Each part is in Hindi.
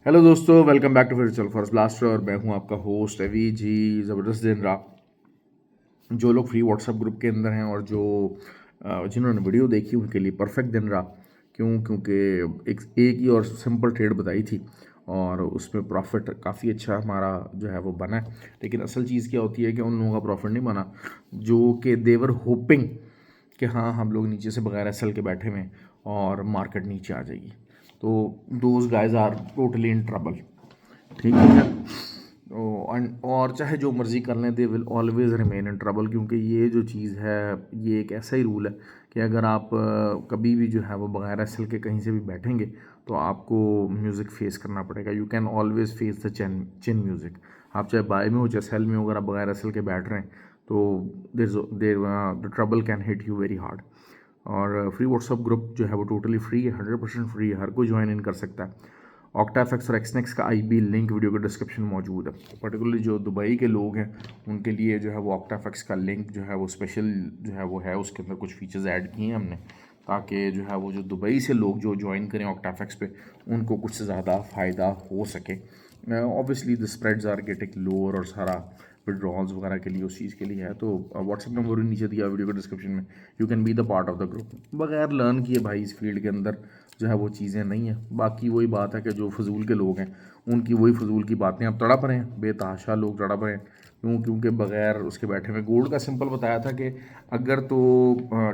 हेलो दोस्तों, वेलकम बैक टू फिर फर्स्ट ब्लास्टर और मैं हूं आपका होस्ट अवी जी। ज़बरदस्त दिन रहा। जो लोग फ्री व्हाट्सएप ग्रुप के अंदर हैं और जो जिन्होंने वीडियो देखी उनके लिए परफेक्ट दिन रहा। क्योंकि एक ही और सिंपल ट्रेड बताई थी और उसमें प्रॉफिट काफ़ी अच्छा हमारा जो है वो बना है। लेकिन असल चीज़ क्या होती है कि उन लोगों का प्रॉफिट नहीं बना जो कि देवर होपिंग कि हाँ हम लोग नीचे से बगैर एसएल के बैठे हुए हैं और मार्केट नीचे आ जाएगी। तो those guys are totally in trouble. ठीक है। और चाहे जो मर्ज़ी कर लें they will always remain in trouble, क्योंकि ये जो चीज़ है ये एक ऐसा ही रूल है कि अगर आप कभी भी जो है वो बगैर एसल के कहीं से भी बैठेंगे तो आपको म्यूज़िक फेस करना पड़ेगा। You can always face the chin music. आप चाहे बाय में हो चाहे सेल में हो, अगर आप बगैर एसल के बैठ रहे हैं तो there the trouble can hit you very hard. और फ्री व्हाट्सअप ग्रुप जो है वो टोटली फ्री है, 100% फ्री है, हर कोई ज्वाइन इन कर सकता है। ऑक्टाफेक्स और एक्सनेक्स का आईबी लिंक वीडियो के डिस्क्रिप्शन में मौजूद है। पर्टिकुलरली जो दुबई के लोग हैं उनके लिए जो है वो ऑक्टाफेक्स का लिंक जो है वो स्पेशल जो है वो है, उसके अंदर कुछ फीचर्स ऐड किए हैं हमने ताकि जो है वो जो दुबई से लोग जो ज्वाइन करें ऑक्टाफेक्स पे उनको कुछ ज़्यादा फ़ायदा हो सके। Obviously the spreads are getting lower और सारा विड्रॉल्स वगैरह के लिए उस चीज़ के लिए है। तो व्हाट्सअप नंबर भी नीचे दिया वीडियो के डिस्क्रिप्शन में। You can be the part of the group. बगैर लर्न किए भाई इस फील्ड के अंदर जो है वो चीज़ें नहीं है। बाकी वही बात है कि जो फजूल के लोग हैं उनकी वही फजूल की बातें अब तड़प रहे हैं, बेतहाशा लोग तड़प रहे हैं। क्योंकि बगैर उसके बैठे हुए गोल्ड का सिंपल बताया था कि अगर तो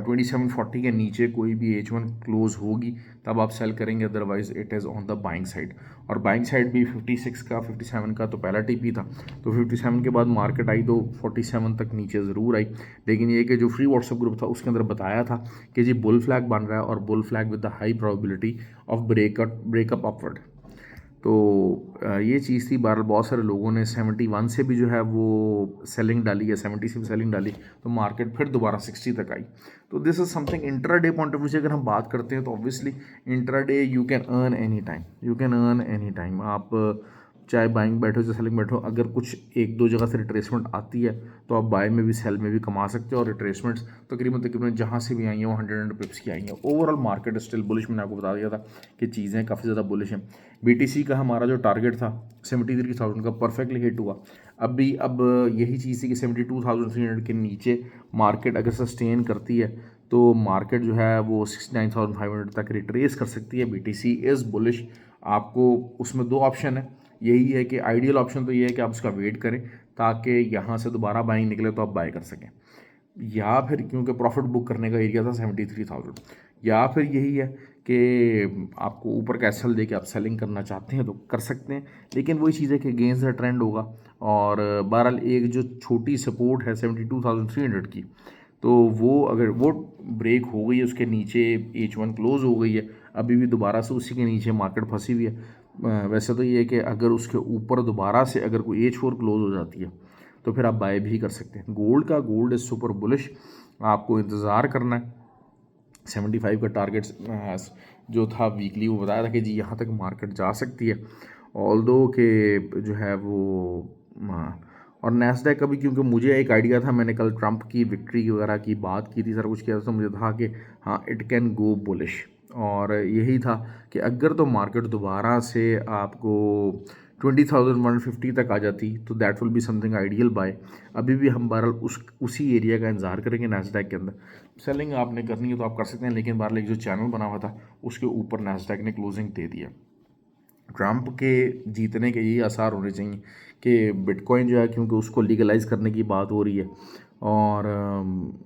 2740 के नीचे कोई भी H1 क्लोज होगी तब आप सेल करेंगे, otherwise it is on the buying side. और बाइंग साइड भी 56 का 57 का तो पहला टीपी था, तो 57 के बाद मार्केट आई तो 47 तक नीचे ज़रूर आई। लेकिन ये कि जो फ्री व्हाट्सएप ग्रुप था उसके अंदर बताया था कि जी बुल फ्लैग बन रहा है और bull flag with the high probability of breakup upward. तो ये चीज़ थी। बहरहाल बहुत सारे लोगों ने 71 से भी जो है वो सेलिंग डाली है, 70 से भी सेलिंग डाली, तो मार्केट फिर दोबारा 60 तक आई। तो this is something intraday point of view से अगर हम बात करते हैं तो obviously intraday you can earn any time, you can earn any time. आप चाहे बाइंग बैठो चाहे सेलिंग बैठो, अगर कुछ एक दो जगह से रिट्रेसमेंट आती है तो आप बाय में भी सेल में भी कमा सकते हो। और रिट्रेसमेंट्स तकरीबन तकरीबन जहाँ से भी आई हैं वो 100 पिप्स की आई हैं। ओवरऑल मार्केट स्टिल बुलिश, मैंने आपको बता दिया था कि चीज़ें काफ़ी ज़्यादा बुलिश हैं। बीटीसी का हमारा जो टारगेट था 73,000 का परफेक्टली हिट हुआ। अब यही चीज़ थी कि 72,300 के नीचे मार्केट अगर सस्टेन करती है तो मार्केट जो है वो 69,500 तक रिट्रेस कर सकती है। BTC is bullish. आपको उसमें दो ऑप्शन है। यही है कि आइडियल ऑप्शन तो ये है कि आप उसका वेट करें ताकि यहाँ से दोबारा बाइंग निकले तो आप बाय कर सकें, या फिर क्योंकि प्रॉफिट बुक करने का एरिया था 73,000, या फिर यही है कि आपको ऊपर का एसएल दे के आप सेलिंग करना चाहते हैं तो कर सकते हैं। लेकिन वही चीज़ है कि अगेंस्ट द ट्रेंड होगा। और बहरहाल एक जो छोटी सपोर्ट है 72,300 की, तो वो अगर वो ब्रेक हो गई है, उसके नीचे H1 क्लोज हो गई है, अभी भी दोबारा से उसी के नीचे मार्केट फंसी हुई है। वैसे तो ये है कि अगर उसके ऊपर दोबारा से अगर कोई H4 क्लोज हो जाती है तो फिर आप बाय भी कर सकते हैं। Gold is super bullish. आपको इंतज़ार करना है। 75 का टारगेट जो था वीकली वो बताया था कि जी यहाँ तक मार्केट जा सकती है। ऑल दो के जो है वो और नैस्डैक का भी, क्योंकि मुझे एक आइडिया था, मैंने कल ट्रंप की विक्ट्री वगैरह की बात की थी, सारा कुछ किया था, तो मुझे था कि हाँ इट कैन गो बुलिश। और यही था कि अगर तो मार्केट दोबारा से आपको 20,150 तक आ जाती तो that will be something ideal buy. अभी भी हम बहरहाल उसी एरिया का इंतजार करेंगे। नैस्डैक के अंदर सेलिंग आपने करनी है तो आप कर सकते हैं, लेकिन बहरहाल एक जो चैनल बना हुआ था उसके ऊपर नैस्डैक ने क्लोजिंग दे दिया। ट्रंप के जीतने के यही आसार होने चाहिए कि बिटकॉइन जो है, क्योंकि उसको लीगलाइज करने की बात हो रही है। और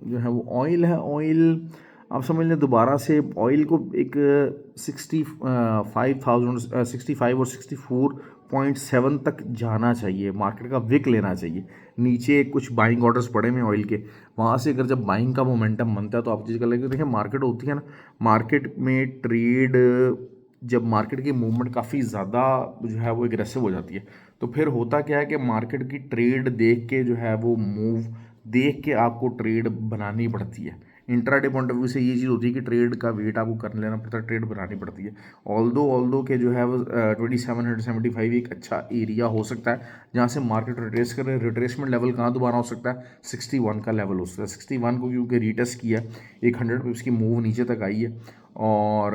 जो है वो ऑयल है, ऑयल आप समझ लें दोबारा से ऑयल को एक 65 और 64.7 तक जाना चाहिए, मार्केट का विक लेना चाहिए। नीचे कुछ बाइंग ऑर्डर्स पड़े हैं ऑयल के, वहाँ से अगर जब बाइंग का मोमेंटम बनता है तो आप चीज़ कर लेंगे। देखिए मार्केट होती है ना, मार्केट में ट्रेड जब मार्केट की मूवमेंट काफ़ी ज़्यादा जो है वो एग्रेसिव हो जाती है तो फिर होता क्या है कि मार्केट की ट्रेड देख के जो है वो मूव देख के आपको ट्रेड बनानी पड़ती है। इंट्राडे पॉइंट ऑफ व्यू से ये चीज़ होती है कि ट्रेड का वेट आपको कर लेना पड़ता है, ट्रेड बनानी पड़ती है। ऑल दो के जो है वो 2775 एक अच्छा एरिया हो सकता है जहाँ से मार्केट रिट्रेस करे। रिट्रेसमेंट लेवल कहाँ दोबारा हो सकता है, 61 का लेवल हो सकता है। 61 को क्योंकि रीटेस्ट किया, एक 100 पिप्स की मूव नीचे तक आई है। और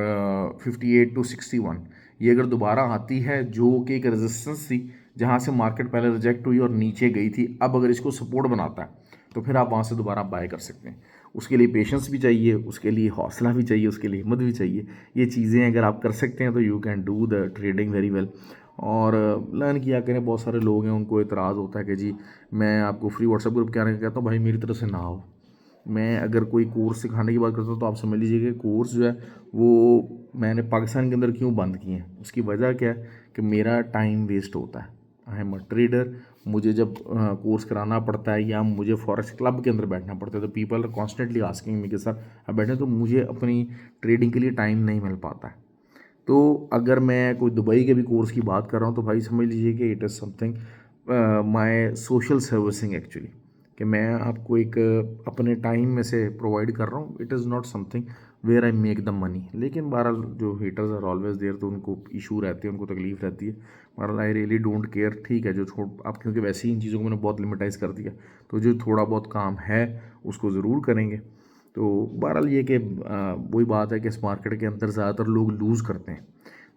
58 to 61 ये अगर दोबारा आती है जो कि एक रेजिस्टेंस थी जहाँ से मार्केट पहले रिजेक्ट हुई और नीचे गई थी, अब अगर इसको सपोर्ट बनाता है तो फिर आप वहाँ से दोबारा बाय कर सकते हैं। उसके लिए पेशेंस भी चाहिए, उसके लिए हौसला भी चाहिए, उसके लिए हिम्मत भी चाहिए। ये चीज़ें अगर आप कर सकते हैं तो you can do the trading very well. और लर्न किया करें। बहुत सारे लोग हैं उनको एतराज़ होता है कि जी मैं आपको फ्री व्हाट्सएप ग्रुप क्या कहता हूँ, भाई मेरी तरफ से ना हो। मैं अगर कोई कोर्स सिखाने की बात करता हूँ तो आप समझ लीजिए कि कोर्स जो है वो मैंने पाकिस्तान के अंदर क्यों बंद किए हैं। उसकी वजह क्या है कि मेरा टाइम वेस्ट होता है। I am a trader. मुझे जब कोर्स कराना पड़ता है या मुझे फॉरेक्स क्लब के अंदर बैठना पड़ता है तो people are constantly asking me कि सर आप बैठे, तो मुझे अपनी ट्रेडिंग के लिए टाइम नहीं मिल पाता है। तो अगर मैं कोई दुबई के भी कोर्स की बात कर रहा हूँ तो भाई समझ लीजिए कि it is something my social servicing actually, कि मैं आपको एक अपने टाइम में से प्रोवाइड कर रहा हूँ। It is not something where I make the money. लेकिन बहरहाल जो हेटर्स आर ऑलवेज देयर, तो उनको इशू रहते हैं, उनको तकलीफ रहती है। बहरहाल आई रियली डोंट केयर। ठीक है, जो छोड़ आप, क्योंकि वैसे ही इन चीज़ों को मैंने बहुत लिमिटाइज़ कर दिया, तो जो थोड़ा बहुत काम है उसको ज़रूर करेंगे। तो बहरहाल ये कि वही बात है कि इस मार्केट के अंदर ज़्यादातर लोग लूज़ करते हैं।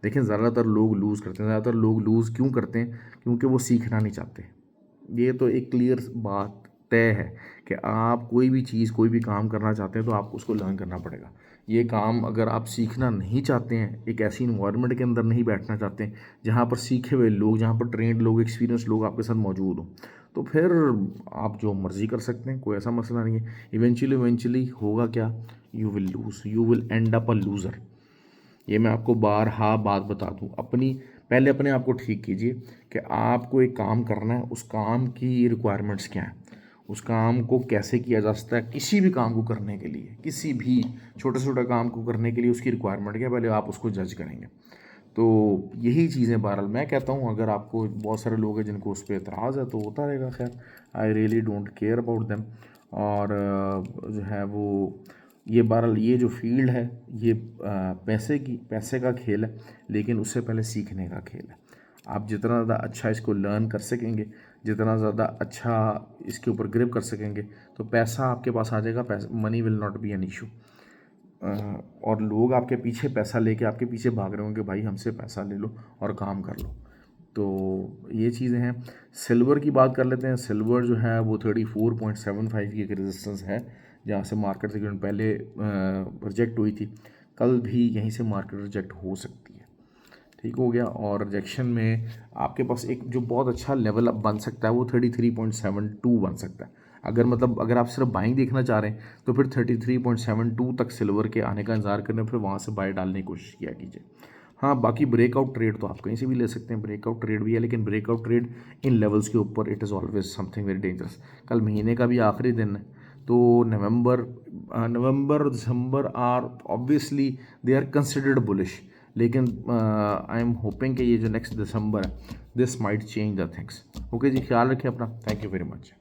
देखें, ज़्यादातर लोग लूज़ करते हैं। ज़्यादातर लोग लूज़ क्यों करते हैं? क्योंकि वो सीखना नहीं चाहते। ये तो एक क्लियर बात तय है कि आप कोई भी चीज़, कोई भी काम करना चाहते हैं तो आपको उसको लर्न करना पड़ेगा। ये काम अगर आप सीखना नहीं चाहते हैं, एक ऐसी इन्वायरमेंट के अंदर नहीं बैठना चाहते हैं जहाँ पर सीखे हुए लोग, जहाँ पर ट्रेंड लोग, एक्सपीरियंस लोग आपके साथ मौजूद हों, तो फिर आप जो मर्ज़ी कर सकते हैं, कोई ऐसा मसला नहीं है। इवेंचुअली होगा क्या? You will lose, you will and up a loser. ये मैं आपको बारहा बात बता दूं। पहले अपने आप को ठीक कीजिए कि आपको एक काम करना है, उस काम की रिक्वायरमेंट्स क्या हैं, उस काम को कैसे किया जा सकता है। किसी भी काम को करने के लिए, किसी भी छोटे से छोटे काम को करने के लिए उसकी रिक्वायरमेंट क्या है, पहले आप उसको जज करेंगे। तो यही चीज़ें बहरहाल मैं कहता हूँ। अगर आपको बहुत सारे लोग हैं जिनको उस पर एतराज़ है तो होता रहेगा, खैर I really don't care about them. और जो है वो ये बहरहाल ये जो फील्ड है ये पैसे का खेल है, लेकिन उससे पहले सीखने का खेल है। आप जितना ज़्यादा अच्छा इसको लर्न कर सकेंगे, जितना ज़्यादा अच्छा इसके ऊपर ग्रिप कर सकेंगे, तो पैसा आपके पास आ जाएगा। पैसा, money will not be an issue. और लोग आपके पीछे पैसा लेके आपके पीछे भाग रहे होंगे, भाई हमसे पैसा ले लो और काम कर लो। तो ये चीज़ें हैं। सिल्वर की बात कर लेते हैं। सिल्वर जो है वो 34.75 की एक रेजिस्टेंस है जहाँ से मार्केट तकरीबन पहले रिजेक्ट हुई थी। कल भी यहीं से मार्केट रिजेक्ट हो सकती है। ठीक हो गया। और रिजेक्शन में आपके पास एक जो बहुत अच्छा लेवल अप बन सकता है वो 33.72 बन सकता है। अगर आप सिर्फ बाइंग देखना चाह रहे हैं तो फिर 33.72 तक सिल्वर के आने का इंतजार करें, फिर वहाँ से बाय डालने की कोशिश किया कीजिए। हाँ, बाकी ब्रेकआउट ट्रेड तो आप कहीं से भी ले सकते हैं। ब्रेकआउट ट्रेड भी है, लेकिन ब्रेकआउट ट्रेड इन लेवल्स के ऊपर it is always something very dangerous. कल महीने का भी आखिरी दिन है, तो November December are obviously they are considered bullish. लेकिन आई एम होपिंग कि ये जो नेक्स्ट दिसंबर है, this might change the things. Okay जी, ख्याल रखिए अपना। Thank you very much.